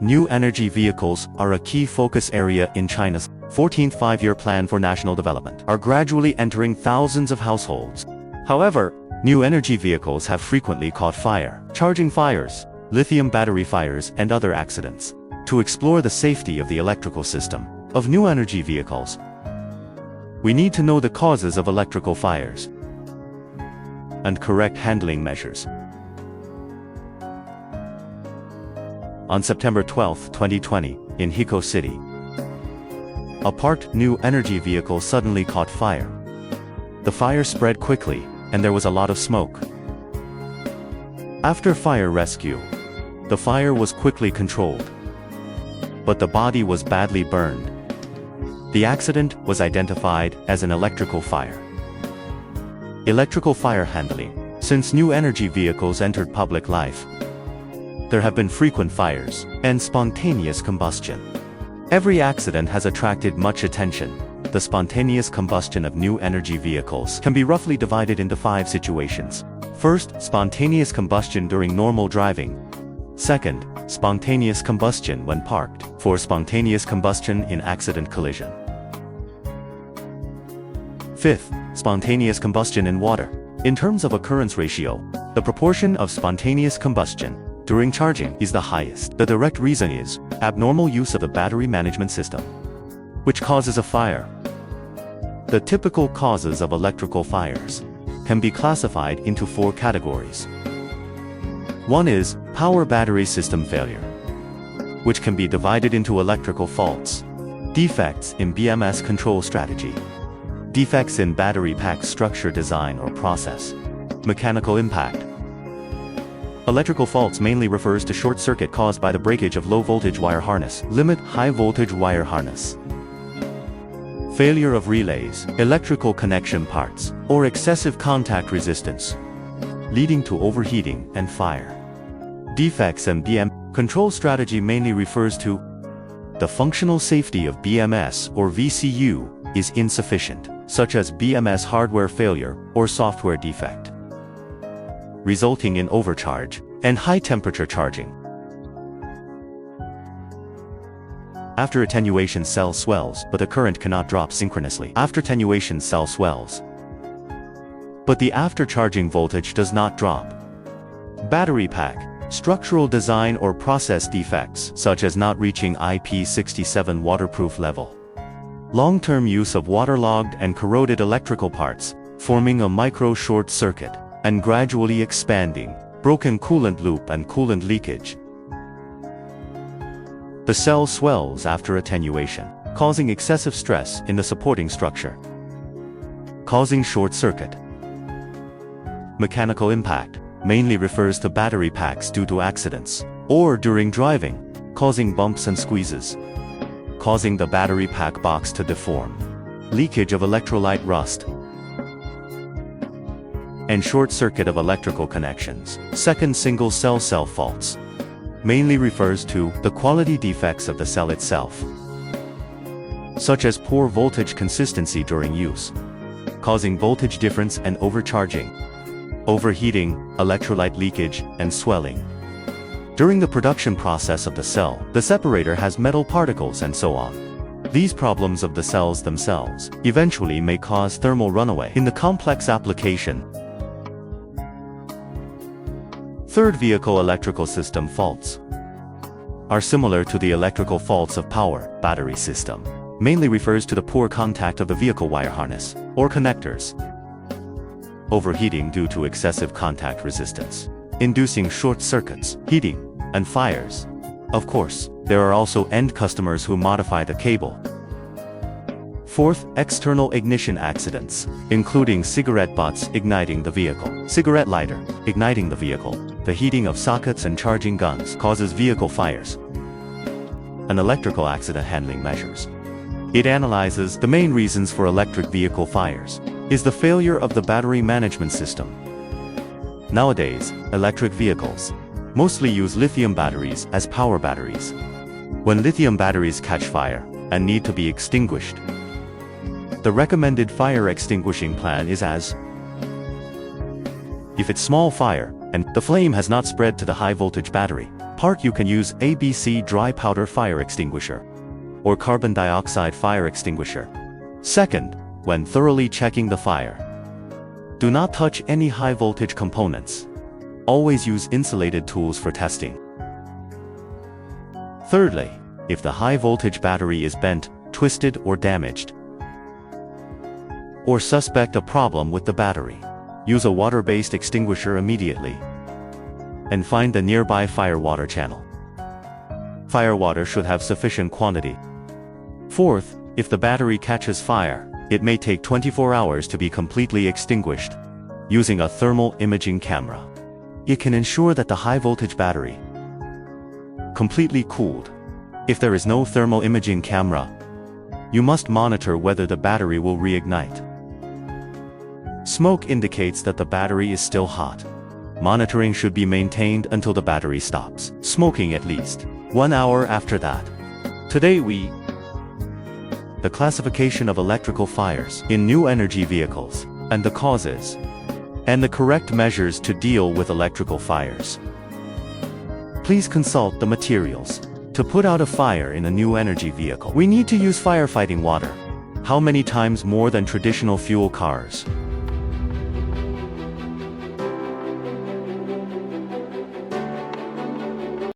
New energy vehicles are a key focus area in China's 14th Five-Year Plan for National Development, are gradually entering thousands of households. However, new energy vehicles have frequently caught fire, charging fires, lithium battery fires, and other accidents. To explore the safety of the electrical system of new energy vehicles, we need to know the causes of electrical fires and correct handling measures. On September 12, 2020, in Hiko City, a parked new energy vehicle suddenly caught fire. The fire spread quickly, and there was a lot of smoke. After fire rescue, the fire was quickly controlled, but the body was badly burned. The accident was identified as an electrical fire. Electrical fire handling. Since new energy vehicles entered public life, there have been frequent fires and spontaneous combustion. Every accident has attracted much attention. The spontaneous combustion of new energy vehicles can be roughly divided into 5 situations. First, spontaneous combustion during normal driving. Second, spontaneous combustion when parked. For spontaneous combustion in accident collision. Fifth, spontaneous combustion in water. In terms of occurrence ratio, the proportion of spontaneous combustion during charging is the highest. The direct reason is abnormal use of the battery management system, which causes a fire. The typical causes of electrical fires can be classified into 4 categories. One is power battery system failure, which can be divided into electrical faults, defects in BMS control strategy, defects in battery pack structure design or process, mechanical impact. Electrical faults mainly refers to short circuit caused by the breakage of low voltage wire harness, limit high voltage wire harness, failure of relays, electrical connection parts, or excessive contact resistance, leading to overheating and fire. Defects in BMS control strategy mainly refers to the functional safety of BMS or VCU is insufficient, such as BMS hardware failure or software defect, resulting in overcharge and high-temperature charging. After attenuation, cell swells, but the current cannot drop synchronously. After attenuation, cell swells, but the after-charging voltage does not drop. Battery pack structural design or process defects, such as not reaching IP67 waterproof level. Long-term use of waterlogged and corroded electrical parts, forming a micro short circuit and gradually expanding, broken coolant loop and coolant leakage. The cell swells after attenuation, causing excessive stress in the supporting structure, causing short circuit. Mechanical impact mainly refers to battery packs due to accidents or during driving, causing bumps and squeezes, causing the battery pack box to deform, leakage of electrolyte rust, and short circuit of electrical connections. Second, single cell faults mainly refers to the quality defects of the cell itself, such as poor voltage consistency during use, causing voltage difference and overcharging, overheating, electrolyte leakage, and swelling. During the production process of the cell, the separator has metal particles and so on. These problems of the cells themselves eventually may cause thermal runaway in the complex application. Third, vehicle electrical system faults are similar to the electrical faults of power battery system. Mainly refers to the poor contact of the vehicle wire harness or connectors, overheating due to excessive contact resistance, inducing short circuits, heating, and fires. Of course, there are also end customers who modify the cable. Fourth, external ignition accidents, including cigarette butts igniting the vehicle, cigarette lighter igniting the vehicle. The heating of sockets and charging guns causes vehicle fires. An electrical accident handling measures. It analyzes the main reasons for electric vehicle fires is the failure of the battery management system. Nowadays, electric vehicles mostly use lithium batteries as power batteries. When lithium batteries catch fire and need to be extinguished, the recommended fire extinguishing plan is as if it's small fire and the flame has not spread to the high voltage battery, Part you can use ABC dry powder fire extinguisher or carbon dioxide fire extinguisher. Second, when thoroughly checking the fire, do not touch any high voltage components. Always use insulated tools for testing. Thirdly, if the high voltage battery is bent, twisted or damaged, or suspect a problem with the battery, use a water-based extinguisher immediately and find the nearby fire water channel. Fire water should have sufficient quantity. Fourth, if the battery catches fire, it may take 24 hours to be completely extinguished. Using a thermal imaging camera, it can ensure that the high voltage battery completely cooled. If there is no thermal imaging camera, you must monitor whether the battery will reignite. Smoke indicates that the battery is still hot. Monitoring should be maintained until the battery stops smoking, at least 1 hour after that. Today the classification of electrical fires in new energy vehicles, and the causes, and the correct measures to deal with electrical fires. Please consult the materials. To put out a fire in a new energy vehicle, we need to use firefighting water. How many times more than traditional fuel cars?